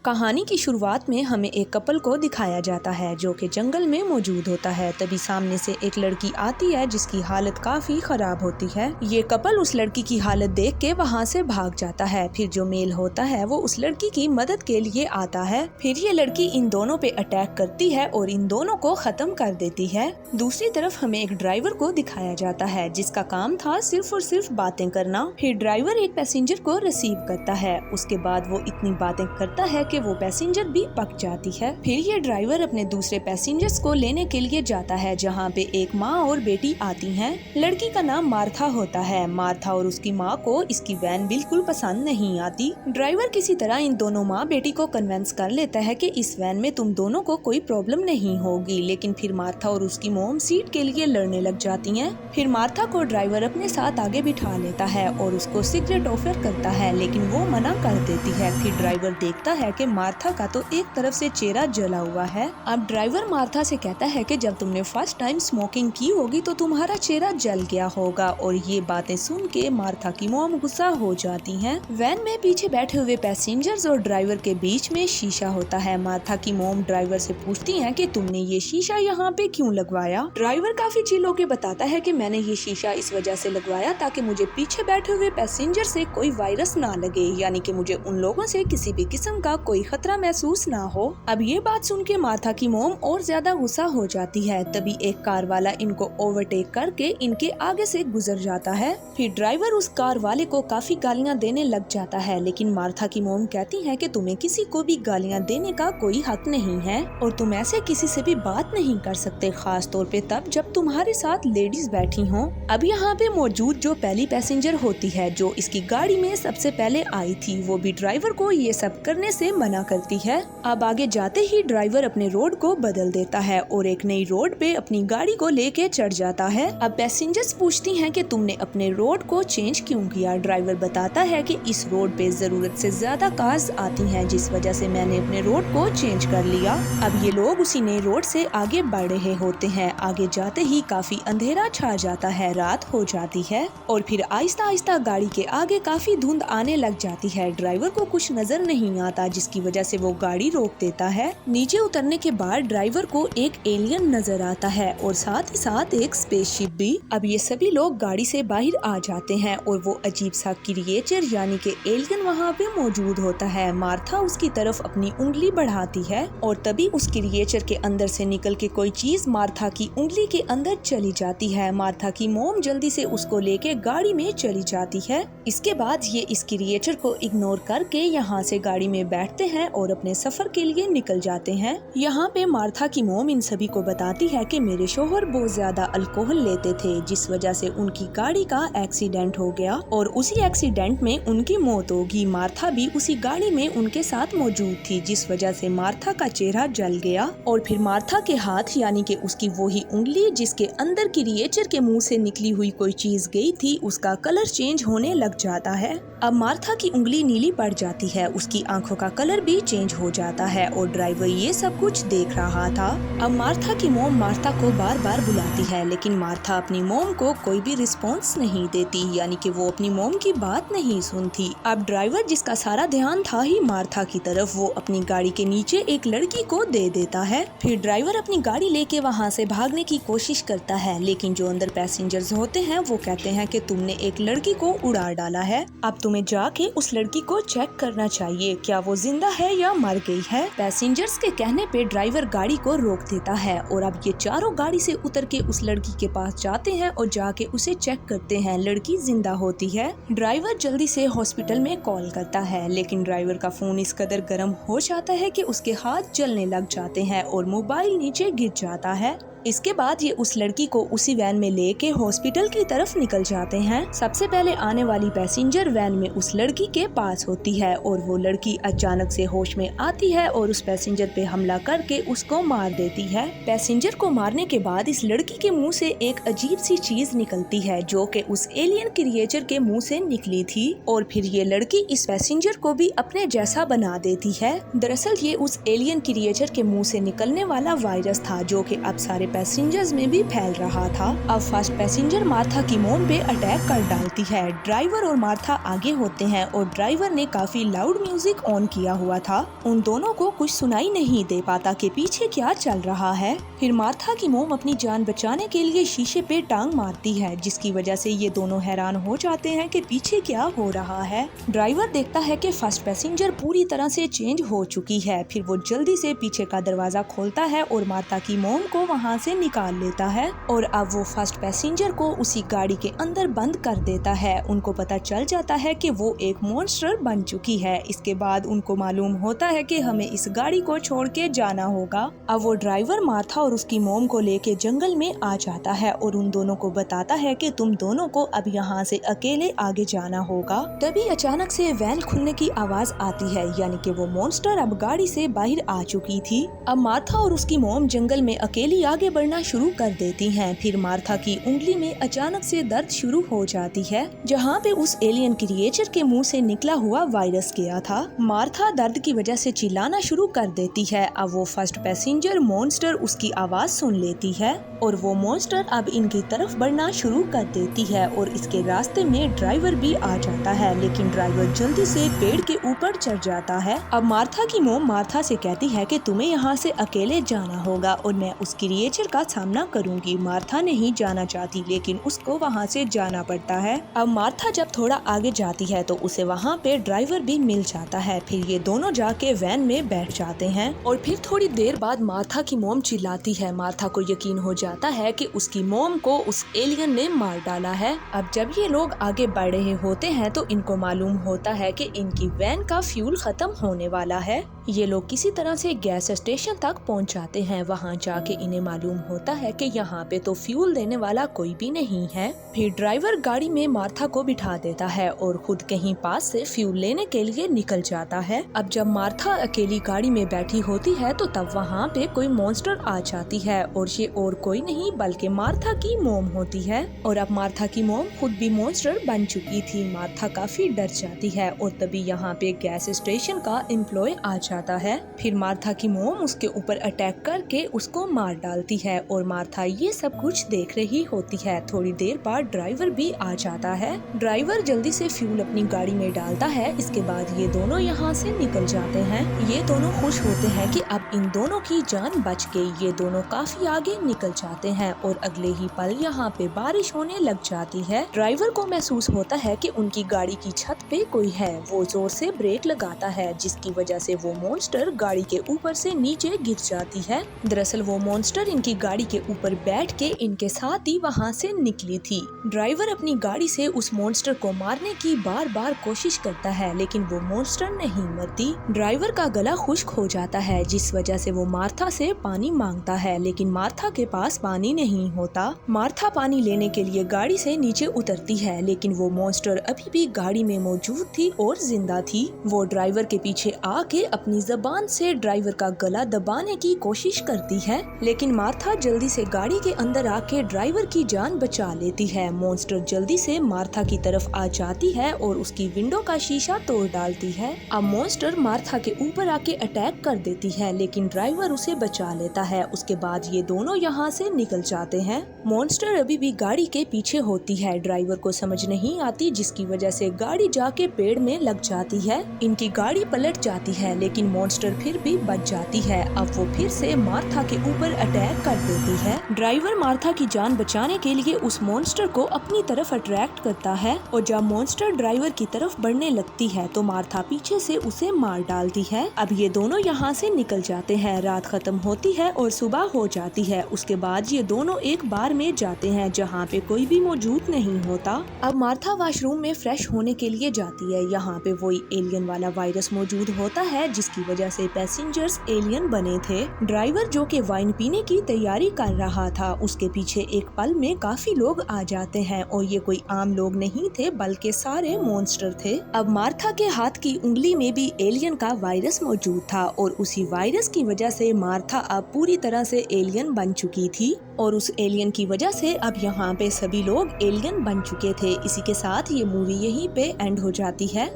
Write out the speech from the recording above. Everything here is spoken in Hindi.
कहानी की शुरुआत में हमें एक कपल को दिखाया जाता है जो कि जंगल में मौजूद होता है। तभी सामने से एक लड़की आती है जिसकी हालत काफी खराब होती है। ये कपल उस लड़की की हालत देख के वहाँ से भाग जाता है। फिर जो मेल होता है वो उस लड़की की मदद के लिए आता है। फिर ये लड़की इन दोनों पे अटैक करती है और इन दोनों को खत्म कर देती है। दूसरी तरफ हमें एक ड्राइवर को दिखाया जाता है जिसका काम था सिर्फ और सिर्फ बातें करना। फिर ड्राइवर एक पैसेंजर को रिसीव करता है। उसके बाद वो इतनी बातें करता है कि वो पैसेंजर भी पक जाती है। फिर ये ड्राइवर अपने दूसरे पैसेंजर्स को लेने के लिए जाता है जहाँ पे एक माँ और बेटी आती हैं। लड़की का नाम मार्था होता है। मार्था और उसकी माँ को इसकी वैन बिल्कुल पसंद नहीं आती। ड्राइवर किसी तरह इन दोनों माँ बेटी को कन्विंस कर लेता है कि इस वैन में तुम दोनों को कोई प्रॉब्लम नहीं होगी। लेकिन फिर मार्था और उसकी मोम सीट के लिए लड़ने लग जाती हैं। फिर मार्था को ड्राइवर अपने साथ आगे बिठा लेता है और उसको सिगरेट ऑफर करता है लेकिन वो मना कर देती है। फिर ड्राइवर देखता है कि मार्था का तो एक तरफ से चेहरा जला हुआ है। अब ड्राइवर मार्था से कहता है कि जब तुमने फर्स्ट टाइम स्मोकिंग की होगी तो तुम्हारा चेहरा जल गया होगा। और ये बातें सुन के मार्था की मोम गुस्सा हो जाती हैं। वैन में पीछे बैठे हुए पैसेंजर्स और ड्राइवर के बीच में शीशा होता है। मार्था की मोम ड्राइवर से पूछती है कि तुमने ये शीशा यहाँ पे क्यों लगवाया। ड्राइवर काफी चिल होके बताता है कि मैंने ये शीशा इस वजह से लगवाया ताकि मुझे पीछे बैठे हुए पैसेंजर से कोई वायरस ना लगे, यानी कि मुझे उन लोगों से किसी भी किस्म का कोई खतरा महसूस ना हो। अब ये बात सुन के मार्था की मोम और ज्यादा गुस्सा हो जाती है। तभी एक कार वाला इनको ओवरटेक करके इनके आगे से गुजर जाता है। फिर ड्राइवर उस कार वाले को काफी गालियां देने लग जाता है लेकिन मार्था की मोम कहती है कि तुम्हें किसी को भी गालियां देने का कोई हक नहीं है और तुम ऐसे किसी से भी बात नहीं कर सकते, खास तौर पे तब जब तुम्हारे साथ लेडीज बैठी हों। अब यहाँ पे मौजूद जो पहली पैसेंजर होती है जो इसकी गाड़ी में सबसे पहले आई थी, वो भी ड्राइवर को ये सब करने से मना करती है। अब आगे जाते ही ड्राइवर अपने रोड को बदल देता है और एक नई रोड पे अपनी गाड़ी को लेके चढ़ जाता है। अब पैसेंजर्स पूछती हैं कि तुमने अपने रोड को चेंज क्यों किया। ड्राइवर बताता है कि इस रोड पे जरूरत से ज्यादा कार्स आती हैं जिस वजह से मैंने अपने रोड को चेंज कर लिया। अब ये लोग उसी नई रोड से आगे बढ़ रहे होते हैं। आगे जाते ही काफी अंधेरा छा जाता है, रात हो जाती है और फिर आहिस्ता आहिस्ता गाड़ी के आगे काफी धुंध आने लग जाती है। ड्राइवर को कुछ नजर नहीं आता जिसकी वजह से वो गाड़ी रोक देता है। नीचे उतरने के बाद ड्राइवर को एक एलियन नजर आता है और साथ ही साथ एक स्पेसशिप भी। अब ये सभी लोग गाड़ी से बाहर आ जाते हैं और वो अजीब सा क्रिएचर यानी कि एलियन वहाँ पे मौजूद होता है। मार्था उसकी तरफ अपनी उंगली बढ़ाती है और तभी उस क्रिएचर के अंदर से निकल के कोई चीज मार्था की उंगली के अंदर चली जाती है। मार्था की मोम जल्दी से उसको लेके गाड़ी में चली जाती है। इसके बाद ये इस क्रिएचर को इग्नोर करके यहाँ से गाड़ी में बैठते हैं और अपने सफर के लिए निकल जाते हैं। यहाँ पे मार्था की मोम इन सभी को बताती है कि मेरे शोहर बहुत ज्यादा अल्कोहल लेते थे जिस वजह से उनकी गाड़ी का एक्सीडेंट हो गया और उसी एक्सीडेंट में उनकी मौत होगी। मार्था भी उसी गाड़ी में उनके साथ मौजूद थी जिस वजह से मार्था का चेहरा जल गया और फिर मार्था के हाथ यानी कि उसकी वही उंगली जिसके अंदर क्रिएचर के मुंह से निकली हुई कोई चीज गई थी, उसका कलर चेंज होने लग जाता है। अब मार्था की उंगली नीली पड़ जाती है, उसकी आंखों का कलर भी चेंज हो जाता है और ड्राइवर ये सब कुछ देख रहा था। अब मार्था की मोम मार्था को बार बार बुलाती है लेकिन मार्था अपनी मोम को कोई भी रिस्पॉन्स नहीं देती, यानी कि वो अपनी मोम की बात नहीं सुनती। अब ड्राइवर जिसका सारा ध्यान था ही मार्था की तरफ, वो अपनी गाड़ी के नीचे एक लड़की को दे देता है। फिर ड्राइवर अपनी गाड़ी लेके वहाँ से भागने की कोशिश करता है लेकिन जो अंदर पैसेंजर्स होते हैं वो कहते हैं कि तुमने एक लड़की को उड़ा डाला है, अब तुम्हें जाके उस लड़की को चेक करना चाहिए क्या वो जिंदा है या मर गई है। पैसेंजर्स के कहने पे ड्राइवर गाड़ी को रोक देता है और अब ये चारों गाड़ी से उतर के उस लड़की के पास जाते हैं और जाके उसे चेक करते हैं। लड़की जिंदा होती है। ड्राइवर जल्दी से हॉस्पिटल में कॉल करता है लेकिन ड्राइवर का फोन इस कदर गर्म हो जाता है कि उसके हाथ जलने लग जाते हैं और मोबाइल नीचे गिर जाता है। इसके बाद ये उस लड़की को उसी वैन में लेके हॉस्पिटल की तरफ निकल जाते हैं। सबसे पहले आने वाली पैसेंजर वैन में उस लड़की के पास होती है और वो लड़की अचानक से होश में आती है और उस पैसेंजर पे हमला करके उसको मार देती है। पैसेंजर को मारने के बाद इस लड़की के मुंह से एक अजीब सी चीज निकलती है जो कि उस एलियन क्रिएचर के मुंह से निकली थी और फिर ये लड़की इस पैसेंजर को भी अपने जैसा बना देती है। दरअसल ये उस एलियन क्रिएचर के मुंह से निकलने वाला वायरस था जो कि अब सारे पैसेंजर्स में भी फैल रहा था। अब फर्स्ट पैसेंजर मार्था की मोम पे अटैक कर डालती है। ड्राइवर और मार्था आगे होते हैं और ड्राइवर ने काफी लाउड म्यूजिक ऑन किया हुआ था। उन दोनों को कुछ सुनाई नहीं दे पाता कि पीछे क्या चल रहा है। फिर मार्था की मोम अपनी जान बचाने के लिए शीशे पे टांग मारती है, जिसकी वजह से ये दोनों हैरान हो जाते हैं कि पीछे क्या हो रहा है। ड्राइवर देखता है कि फर्स्ट पैसेंजर पूरी तरह से चेंज हो चुकी है। फिर वो जल्दी से पीछे का दरवाजा खोलता है और मार्था की मोम को वहाँ से निकाल लेता है और अब वो फर्स्ट पैसेंजर को उसी गाड़ी के अंदर बंद कर देता है। उनको पता चल जाता है कि वो एक मॉन्स्टर बन चुकी है। इसके बाद उनको मालूम होता है कि हमें इस गाड़ी को छोड़ के जाना होगा। अब वो ड्राइवर मार्था और उसकी मोम को लेके जंगल में आ जाता है और उन दोनों को बताता है कि तुम दोनों को अब यहाँ से अकेले आगे जाना होगा। तभी अचानक से वैन खुलने की आवाज आती है, यानी कि वो मॉन्स्टर अब गाड़ी से बाहर आ चुकी थी। अब मार्था और उसकी मोम जंगल में अकेली आगे बढ़ना शुरू कर देती हैं। फिर मार्था की उंगली में अचानक से दर्द शुरू हो जाती है, जहाँ पे उस एलियन क्रिएचर के मुंह से निकला हुआ वायरस गया था। मार्था दर्द की वजह से चिल्लाना शुरू कर देती है। अब वो फर्स्ट पैसेंजर मॉन्स्टर उसकी आवाज सुन लेती है और वो मॉन्स्टर अब इनकी तरफ बढ़ना शुरू कर देती है और इसके रास्ते में ड्राइवर भी आ जाता है, लेकिन ड्राइवर जल्दी से पेड़ के ऊपर चढ़ जाता है। अब मार्था की मोम मार्था से कहती है कि तुम्हें यहाँ से अकेले जाना होगा और मैं उस क्रिएचर का सामना करूंगी। मार्था नहीं जाना चाहती, लेकिन उसको वहाँ से जाना पड़ता है। अब मार्था जब थोड़ा आगे जाती है तो उसे वहाँ पे ड्राइवर भी मिल जाता है। फिर ये दोनों जाके वैन में बैठ जाते हैं और फिर थोड़ी देर बाद मार्था की मोम चिल्लाती है। मार्था को यकीन हो जाता है कि उसकी मोम को उस एलियन ने मार डाला है। अब जब ये लोग आगे बढ़ रहे होते हैं तो इनको मालूम होता है कि इनकी वैन का फ्यूल खत्म होने वाला है। ये लोग किसी तरह से गैस स्टेशन तक पहुंच जाते हैं। वहां जाके इन्हें मालूम होता है कि यहाँ पे तो फ्यूल देने वाला कोई भी नहीं है। फिर ड्राइवर गाड़ी में मार्था को बिठा देता है और खुद कहीं पास से फ्यूल लेने के लिए निकल जाता है। अब जब मार्था अकेली गाड़ी में बैठी होती है तो तब वहाँ पे कोई मॉन्स्टर आ जाती है और ये और कोई नहीं बल्कि मार्था की मोम होती है। और अब मार्था की मोम खुद भी मॉन्स्टर बन चुकी थी। मार्था काफी डर जाती है और तभी यहाँ पे गैस स्टेशन का एम्प्लॉय आ जाता है। फिर मार्था की मोम उसके ऊपर अटैक करके उसको मार डालती है और मार्था ये सब कुछ देख रही होती है। थोड़ी देर बाद ड्राइवर भी आ जाता है। ड्राइवर जल्दी से फ्यूल अपनी गाड़ी में डालता है। इसके बाद ये दोनों यहाँ से निकल जाते हैं। ये दोनों खुश होते हैं कि अब इन दोनों की जान बच गई। ये दोनों काफी आगे निकल जाते हैं और अगले ही पल यहाँ पे बारिश होने लग जाती है। ड्राइवर को महसूस होता है कि उनकी गाड़ी की छत पे कोई है। वो जोर से ब्रेक लगाता है, जिसकी वजह से वो मॉन्स्टर गाड़ी के ऊपर से नीचे गिर जाती है। दरअसल वो मॉन्स्टर इनकी गाड़ी के ऊपर बैठ के इनके साथ ही वहाँ से निकली थी। ड्राइवर अपनी गाड़ी से उस मॉन्स्टर को मारने की बार बार कोशिश करता है, लेकिन वो मॉन्स्टर नहीं मरती। ड्राइवर का गला खुश्क हो जाता है, जिस वजह से वो मार्था से पानी मांगता है, लेकिन मार्था के पास पानी नहीं होता। मार्था पानी लेने के लिए गाड़ी से नीचे उतरती है, लेकिन वो मॉन्स्टर अभी भी गाड़ी में मौजूद थी और जिंदा थी। वो ड्राइवर के पीछे आके अपनी जबान से ड्राइवर का गला दबाने की कोशिश करती है, लेकिन मार्था जल्दी से गाड़ी के अंदर आके ड्राइवर की जान बचा लेती है। मॉन्स्टर जल्दी से मार्था की तरफ आ जाती है और उसकी विंडो का शीशा तोड़ डालती है। अब मॉन्स्टर मार्था के ऊपर आके अटैक कर देती है, लेकिन ड्राइवर उसे बचा लेता है। उसके बाद ये दोनों यहाँ से निकल जाते हैं। मॉन्स्टर अभी भी गाड़ी के पीछे होती है। ड्राइवर को समझ नहीं आती, जिसकी वजह से गाड़ी जाके पेड़ में लग जाती है। इनकी गाड़ी पलट जाती है, लेकिन मॉन्स्टर फिर भी बच जाती है। अब वो फिर से मार्था के ऊपर अटैक कर देती है। ड्राइवर मार्था की जान बचाने के लिए उस मॉन्स्टर को अपनी तरफ अट्रैक्ट करता है और जब मॉन्स्टर ड्राइवर की तरफ बढ़ने लगती है तो मार्था पीछे से उसे मार डालती है। अब ये दोनों यहाँ से निकल जाते हैं। रात खत्म होती है और सुबह हो जाती है। उसके बाद ये दोनों एक बार में जाते हैं जहाँ पे कोई भी मौजूद नहीं होता। अब मार्था वॉशरूम में फ्रेश होने के लिए जाती है। यहाँ पे वही एलियन वाला वायरस मौजूद होता है, जिसकी वजह से पैसेंजर्स एलियन बने थे। ड्राइवर जो कि वाइन पीने की तैयारी कर रहा था, उसके पीछे एक पल में काफी लोग आ जाते हैं और ये कोई आम लोग नहीं थे बल्कि सारे मॉन्स्टर थे। अब मार्था के हाथ की उंगली में भी एलियन का वायरस मौजूद था और उसी वायरस की वजह से मार्था अब पूरी तरह से एलियन बन चुकी थी और उस एलियन की वजह से अब यहाँ पे सभी लोग एलियन बन चुके थे। इसी के साथ ये मूवी यहीं पे एंड हो जाती है।